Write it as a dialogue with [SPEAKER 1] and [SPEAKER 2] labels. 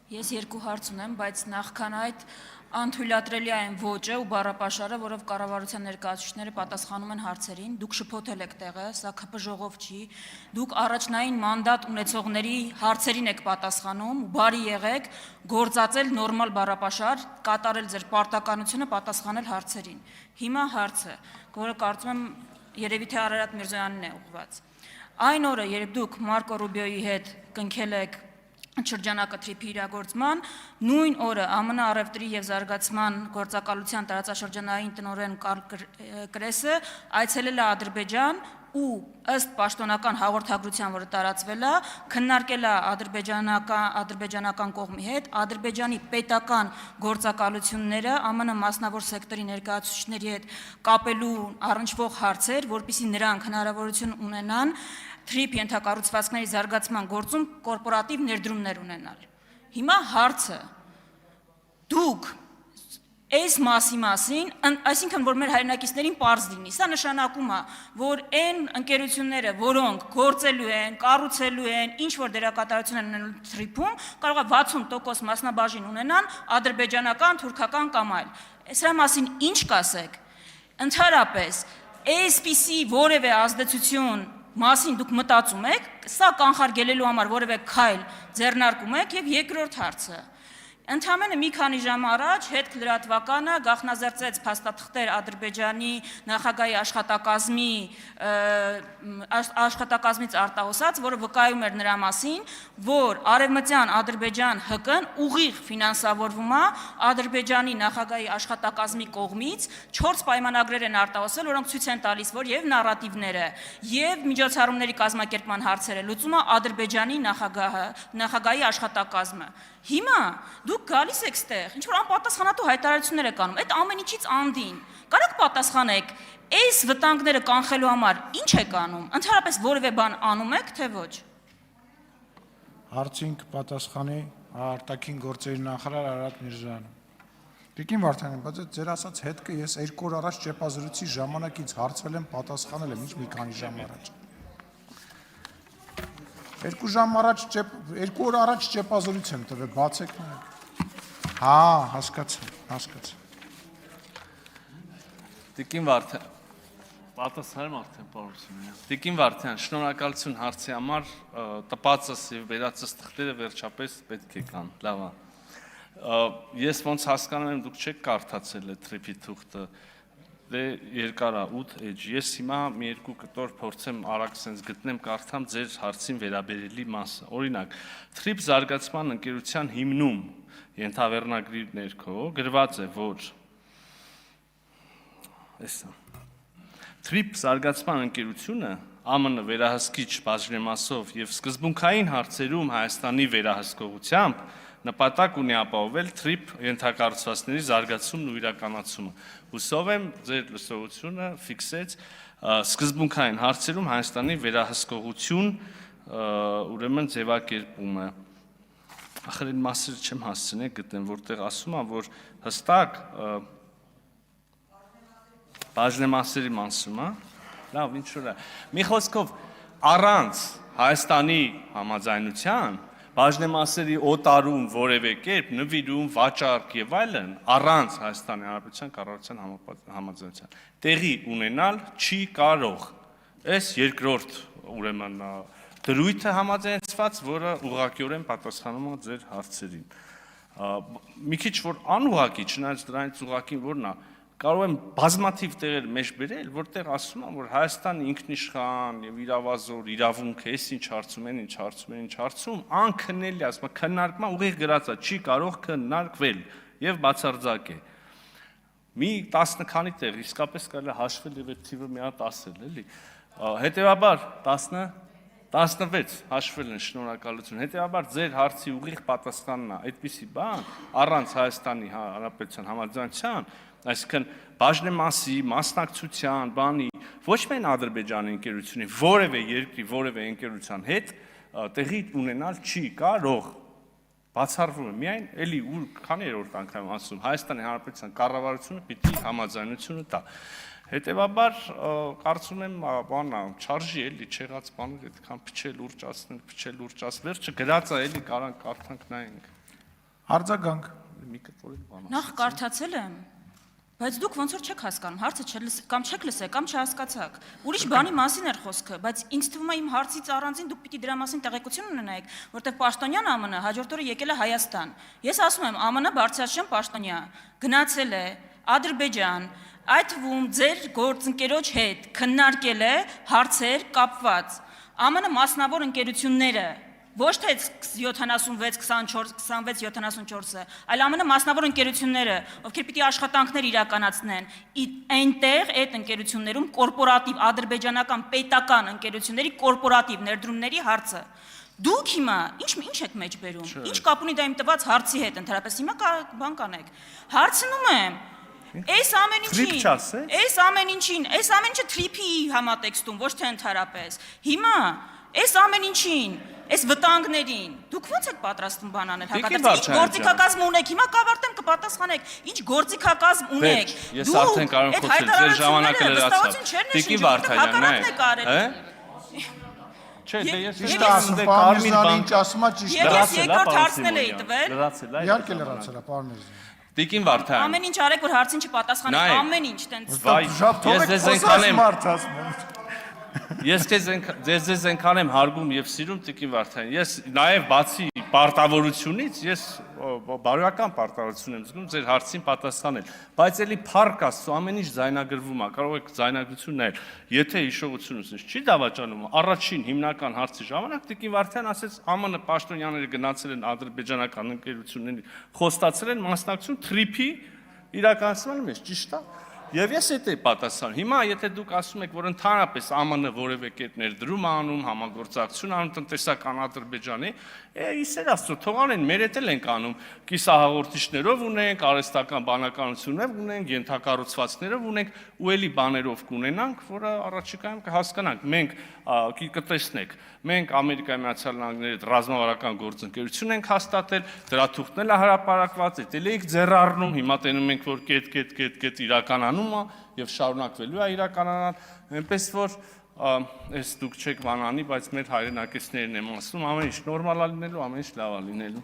[SPEAKER 1] Ես երկու հարց ունեմ, բայց նախքան այդ անթույլատրելի այն ոճը ու բառապաշարը, որով կառավարության ներկայացուցիչները պատասխանում են հարցերին, դուք շփոթել եք տեղը, սա ՔՊ ժողով չի, դուք առաջնային մանդատ ունեցողների հարցերին եք պատասխանում, բարի եղեք, գործածել նորմալ բառապաշար, կատարել ձեր պարտականությունը, պատասխանել հարցերին։ Հիմա հարցը, որը կարծում եմ երևի թե Արարատ Միրզոյանին է ուղղված։ Այն օրը, երբ դուք Մարկո Ռուբիոյի հետ կնքել եք շրջանակը թրիփի իրագործման, նույն օրը ԱՄՆ առևտրի եւ զարգացման գործակալության տարածաշրջանային տնօրեն Կարլ Կրեսը այցելել է Ադրբեջան ու ըստ պաշտոնական հաղորդագրության, որը տարածվել է, քննարկել է ադրբեջանական կողմի հետ Ադրբեջանի պետական գործակալությունները ԱՄՆ մասնավոր սեկտորի ներկայացուցիչների հետ կապելու առնչվող հարցեր, որպեսզի նրանք հնարավորություն ունենան թրիփ ենթակառուցվածքների զարգացման գործում կորպորատիվ ներդրումներ ունենալ։ Հիմա հարցը, դուք այս մասին, այսինքն, որ մեր հայրենակիցներին պարզ լինի, սա նշանակում է, որ այն ընկերությունները, որոնք գործելու են, կառուցելու են, ինչ-որ դերակատարություն են ունենում թրիփում, կարող է 60% մասնաբաժին ունենան ադրբեջանական, թուրքական կամ այլ։ Սրա մասին ինչ կասեք։ Ընդհանրապես, այսպիսի որևէ ազդեցություն մասին դուք մտածում եք, սա կանխարգելելու համար որևէ քայլ ձեռնարկում եք, եւ երկրորդ հարցը։ Ընդամենը մի քանի ժամ առաջ հետքլրատվականը գաղտնազերծեց փաստաթղթեր Ադրբեջանի նախագահի աշխատակազմից արտահոսած, որը վկայում էր նրա մասին, որ արևմտյան Ադրբեջան ՀԿ-ն ուղիղ ֆինանսավորվում է Ադրբեջանի նախագահի աշխատակազմի կողմից 4 պայմանագրեր են արտահոսել, որոնք ցույց են տալիս, որ եւ նարատիվները, եւ միջոցառումների կազմակերպման հարցերը լուծում է Ադրբեջանի նախագահի աշխատակազմը։ Հիմա դուք գալիս եք ստեղ, ինչ-որ անպատասխանատու հայտարարություններ եք անում, այդ ամեն ինչից անդին, կարաք պատասխանեք, այս վտանգները կանխելու համար ինչ եք անում, ընդհանրապես որևէ բան անում եք, թե ոչ։
[SPEAKER 2] Հարցին կպատասխանի արտաքին գործերի նախարար Արարատ Միրզոյանը։ Տիկին Վարդանյան, բայց ձեր ասած հետքը ես 2 օր առաջ ճեպազրույցի ժամանակից հարցվել եմ, պատասխանել եմ, ինչ մի քանի ժամ առաջ։ 2 օր առաջ ճեպազրույց եմ տվել, բացեք նայեք։ Հա, հասկացա։
[SPEAKER 3] Տիկին Վարդան, պատասխանում արդեն պարուսին։ Տիկին Վարդան, շնորհակալություն հարցի համար, տպածս եւ վերածս թղթերը վերջապես պետք է կան, լավ է։ Ես ոնց հասկանում եմ, դուք չեք կարդացել այդ թրիփի թուղթը, դե երկար է 8 էջ։ Ես հիմա մի երկու կտոր փորձեմ արագ sense գտնեմ, կարդամ ձեր հարցին վերաբերելի մասը։ Օրինակ, թրիփ զարգացման ընկերության հիմնում ենթավերնագրի ներքո գրված է, որ Էսա։ Թրիփ զարգացման ընկերությունը ԱՄՆ վերահսկիչ բաժնեմասով եւ սկզբունքային հարցերում Հայաստանի վերահսկողությամբ նպատակ ունի ապահովել թրիփ ենթակառուցվածքների զարգացումն ու իրականացումը։ Հուսով եմ ձեր լսողությունը ֆիքսեց սկզբունքային հարցերում Հայաստանի վերահսկողություն ուրեմն ձևակերպումը։ Ախր այն մասերը չեմ հասցնել գտնեմ, որտեղ ասում եմ, որ հստակ բաժնեմասերի մասում, լավ, ինչ որ է։ Մի խոսքով առանց Հայաստանի համաձայնության բաժնեմասերի օտարում որևէ կերպ նվիրում, վաճառք եւ այլն առանց Հայաստանի Հանրապետության կառավարության համաձայնության տեղի ունենալ չի կարող։ Այս երկրորդ ուրեմն դրույթը համաձայնեցված, որը ուղղակիորեն պատասխանում է ձեր հարցերին։ Մի քիչ որ անուղղակի, չնայած դրանից ուղղակին որն է, կարող եմ բազմաթիվ տեղեր մեջ բերել, որտեղ ասում եմ, որ Հայաստանը ինքնիշխան եւ իրավազոր, իրավունք է, ինչ հարցում են, անքննելի, ասում եմ, քննարկման ուղիղ գրած է, չի կարող քննարկվել եւ բացարձակ է։ Մի 10 քանի տեղ իսկապես կարելի է հաշվել եւ այդ թիվը մի հատ ասել, էլի։ Հետեւաբար 16 հաշվել են, շնորհակալություն։ Հետեւաբար ձեր հարցի ուղիղ պատասխանն է այդպիսի բան, առանց Հայաստանի Հանրապետության համաձայնության, այսինքն բաժնեմասի, մասնակցության, բանի, ոչ միայն Ադրբեջանի ընկերությունի, որևէ երկրի, որևէ ընկերության հետ տեղի ունենալ չի կարող։ Բացառվում է միայն, էլի քանի երրորդ անգամ ասում, Հայաստանի Հանրապետության կառավարությունը պիտի համաձայնությունը տա։ Հետևաբար կարծում եմ, բանա, չարժի էլի չեղած բաներ այդքան փչել, ուրճացնել, վերջը գրած է էլի կարանք կարդանք նայենք։
[SPEAKER 2] Արձագանք։
[SPEAKER 1] Նախ կարդացել եմ, բայց դուք ոնց որ չեք հասկանում, հարցը կամ չեք լսել, կամ չհասկացաք։ Ուրիշ բանի մասին էր խոսքը, բայց ինձ թվում է իմ հարցից առանձին դուք պիտի դրա մասին տեղեկություն ունենայիք, որտեղ Պաշտոնյան ԱՄՆ հաջորդ օրը եկել է Հայաստան։ Ես ասում եմ, ԱՄՆ Բարձրաստիճան պաշտոնյա գնացել է Ադրբեջան, այդ թվում ձեր գործընկերոջ հետ քննարկել է հարցեր կապված։ ԱՄՆ մասնավոր ընկերությունները ոչ թե 76, 24, 26, 74-ը, այլ ԱՄՆ մասնավոր ընկերությունները, ովքեր պիտի աշխատանքներ իրականացնեն, այնտեղ այդ ընկերություններում կորպորատիվ ադրբեջանական պետական ընկերությունների կորպորատիվ ներդրումների հարցը։ Դուք հիմա ինչ եք մեջ բերում։ Ինչ կապ ունի դա իմ տված հարցի հետ ընդհանրապես հիմա բան կանեք։ Հարցնում եմ Այս ամեն ինչը թրիփի համատեքստում, ոչ թե ընդհանրապես։ Հիմա այս ամեն ինչին, այս վտանգներին, դուք ո՞նց եք պատրաստվում բան անել հակադարձ։ Ինչ գործիքակազմ ունեք, հիմա կավարտեմ կպատասխանեք։ Ինչ գործիքակազմ ունեք։
[SPEAKER 3] Ես արդեն կարող եմ խոսել, ձեր ժամանակը լրացավ։ Տիկին Վարդանյան, Չէ, դե ես
[SPEAKER 2] ասում, պարոն Միրզան ինչ ասում է ճիշտ է։
[SPEAKER 1] Ես երկրորդ հարցնել էի տվել։
[SPEAKER 2] Իհարկե լրացել է, պարոն Միրզան։
[SPEAKER 3] Տիկին Վարդանյան։
[SPEAKER 1] Ամեն ինչ արեք, որ հարցին չպատասխանեք, ամեն ինչ տենց։
[SPEAKER 2] Ես այնքան եմ մարդ ասում։
[SPEAKER 3] Ես ձեզ այնքան եմ հարգում եւ սիրում Տիկին Վարդանյան։ Ես նաեւ բացի պարտավորությունից, ես բարոյական պարտավորություն եմ զգում ձեր հարցին պատասխանել, բայց էլի փառք Աստծո ամեն ինչ ձայնագրվում է, կարող եք ձայնագրություն նայել։ Եթե հիշողություն ունես, չի դավաճանում, առաջին հիմնական հարցի ժամանակ Տիկին Վարդանյան ասեց ԱՄՆ պաշտոնյաները գնացել են ադրբեջանական ընկերությունների, խոստացել են մասնակցություն թրիփի իրականացման մեջ, ճիշտ է։ Եվ ես էդ էի պատասխանում։ Հիմա եթե դուք ասում եք, որ ընդհանրապես ԱՄՆ որևէ կերպ ներդրում անում, համագործակցություն անում տնտեսական Ադրբեջանի, իսեր Աստծո, թող անեն, մեր հետ էլ ենք անում, կիսահաղորդիչներով ունենք, արհեստական բանականություններ ունենք, ենթակառուցվածքներով ունենք, ու էլի բաներով կունենանք, որը առաջիկայում կհասկանանք։ Մենք կտեսնեք, մենք Ամերիկայի Միացյալ Նահանգների հետ ռազմավարական գործընկերություն ենք հաստատել, դրա թուղթն էլ հրապարակված է, դել եք ձեռառնում, հիմա տենում ենք, որ կետ իրականանում է եւ շարունակվելու է իրականանալ, այնպես որ այս դուք չեք բանանի, բայց մեր հայրենակիցներն եմ ասում, ամեն ինչ նորմալ է լինելու, ամեն ինչ լավ է լինելու։